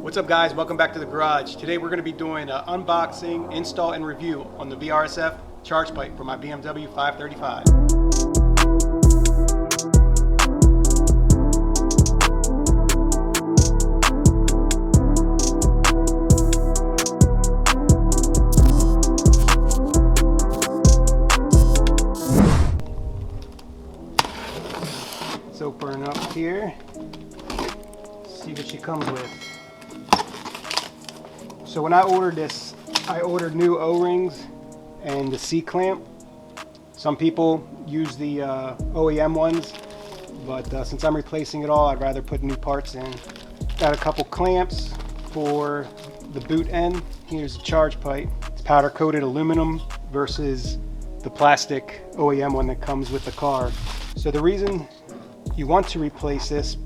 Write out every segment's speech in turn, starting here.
What's up guys, welcome back to the garage. Today we're going to be doing an unboxing, install, and review on the VRSF charge pipe for my BMW 535. Let's open it up here, see what she comes with. So when I ordered this, I ordered new O-rings and the C-clamp. Some people use the OEM ones, but since I'm replacing it all, I'd rather put new parts in. Got a couple clamps for the boot end. Here's the charge pipe. It's powder coated aluminum versus the plastic OEM one that comes with the car. So the reason you want to replace this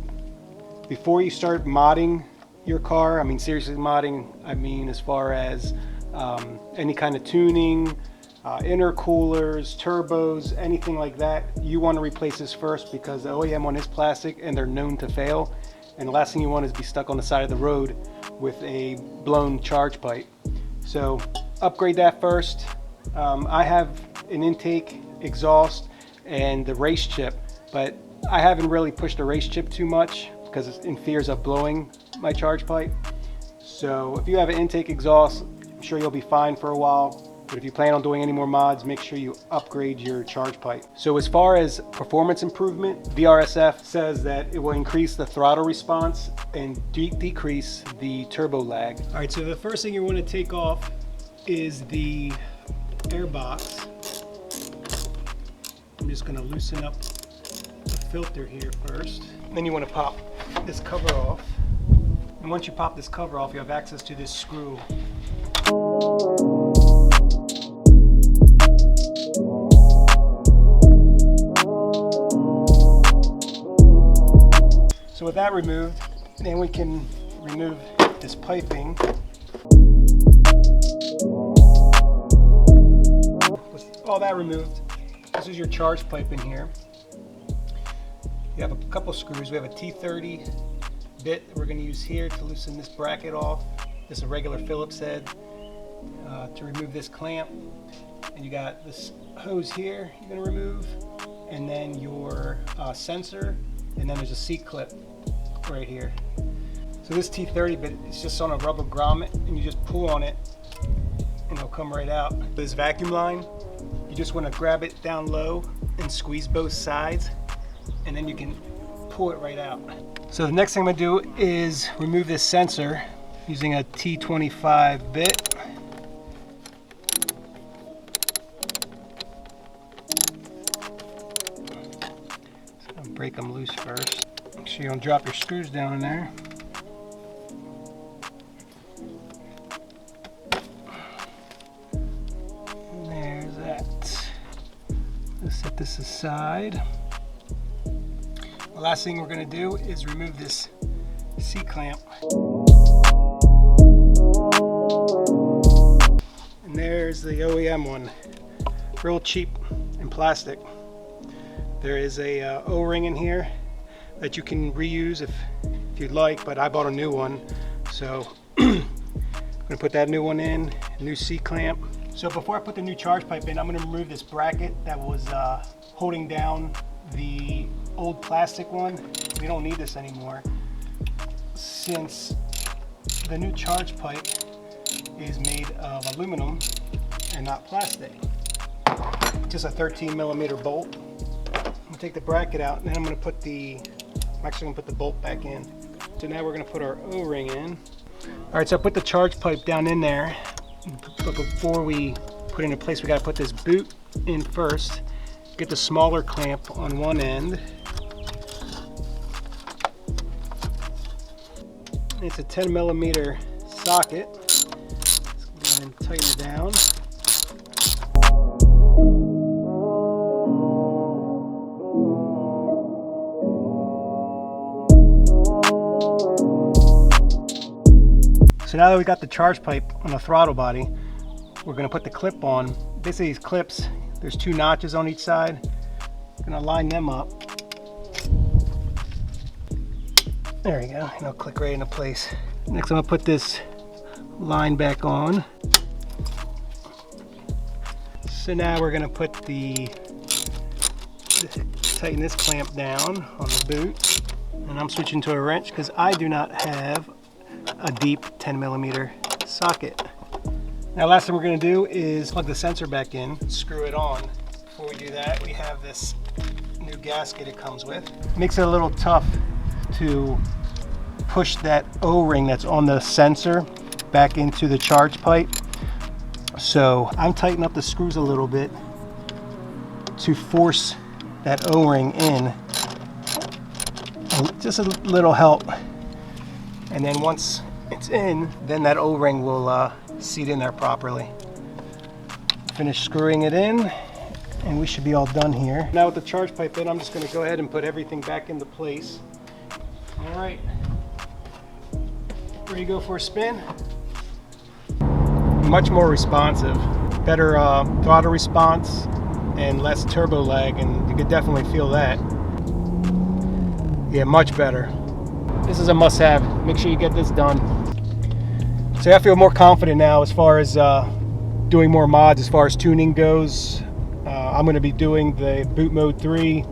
before you start modding your car, I mean seriously modding, I mean as far as any kind of tuning, intercoolers, turbos, anything like that, you want to replace this first because the OEM one is plastic and they're known to fail, and the last thing you want is be stuck on the side of the road with a blown charge pipe. So upgrade that first. I have an intake, exhaust, and the race chip, but I haven't really pushed the race chip too much because it's in fears of blowing my charge pipe. So if you have an intake exhaust, I'm sure you'll be fine for a while, but if you plan on doing any more mods, make sure you upgrade your charge pipe. So as far as performance improvement, VRSF says that it will increase the throttle response and decrease the turbo lag. All right, so the first thing you want to take off is the air box. I'm just going to loosen up the filter here first. Then you want to pop this cover off. And once you pop this cover off, you have access to this screw. So with that removed, then we can remove this piping. With all that removed, this is your charge pipe in here. You have a couple screws. We have a T30 bit that we're going to use here to loosen this bracket off. This is a regular Phillips head to remove this clamp. And you got this hose here you're going to remove, and then your sensor, and then there's a C-clip right here. So this T30 bit is just on a rubber grommet, and you just pull on it and it'll come right out. This vacuum line, you just want to grab it down low and squeeze both sides, and then you can pull it right out. So the next thing I'm going to do is remove this sensor using a T25 bit. So I'll break them loose first. Make sure you don't drop your screws down in there. And there's that. Let's set this aside. The last thing we're going to do is remove this C-clamp. And there's the OEM one, real cheap and plastic. There is a O-ring in here that you can reuse if you'd like, but I bought a new one, so I'm going to put that new one in, new C-clamp. So before I put the new charge pipe in, I'm going to remove this bracket that was holding down the old plastic one. We don't need this anymore since the new charge pipe is made of aluminum and not plastic. Just a 13mm bolt. I'm gonna take the bracket out, and then I'm actually gonna put the bolt back in. So now we're gonna put our O-ring in. All right, so I put the charge pipe down in there, but before we put it in place, we gotta put this boot in first. Get the smaller clamp on one end. It's a 10mm socket. Let's go ahead and tighten it down. So now that we got the charge pipe on the throttle body, we're going to put the clip on. Basically these clips, there's two notches on each side. I'm going to line them up. There we go, and it'll click right into place. Next I'm gonna put this line back on. So now we're gonna put tighten this clamp down on the boot. And I'm switching to a wrench because I do not have a deep 10mm socket. Now last thing we're gonna do is plug the sensor back in, screw it on. Before we do that, we have this new gasket it comes with. Makes it a little tough to push that O-ring that's on the sensor back into the charge pipe. So I'm tightening up the screws a little bit to force that O-ring in. And just a little help. And then once it's in, then that O-ring will seat in there properly. Finish screwing it in, and we should be all done here. Now with the charge pipe in, I'm just going to go ahead and put everything back into place. All right, ready to go for a spin? Much more responsive, better throttle response and less turbo lag, and you could definitely feel that. Yeah, much better. This is a must-have. Make sure you get this done. So I feel more confident now as far as doing more mods as far as tuning goes. I'm going to be doing the boot mode 3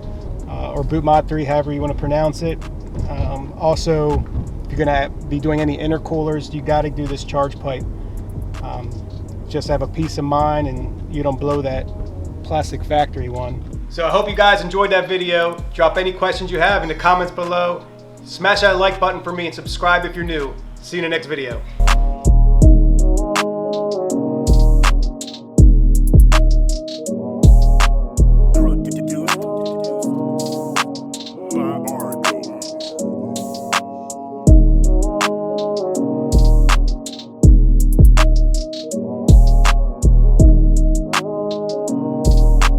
or boot mod 3, however you want to pronounce it. Also, if you're going to be doing any intercoolers, you got to do this charge pipe. Just have a peace of mind and you don't blow that plastic factory one. So I hope you guys enjoyed that video. Drop any questions you have in the comments below. Smash that like button for me and subscribe if you're new. See you in the next video.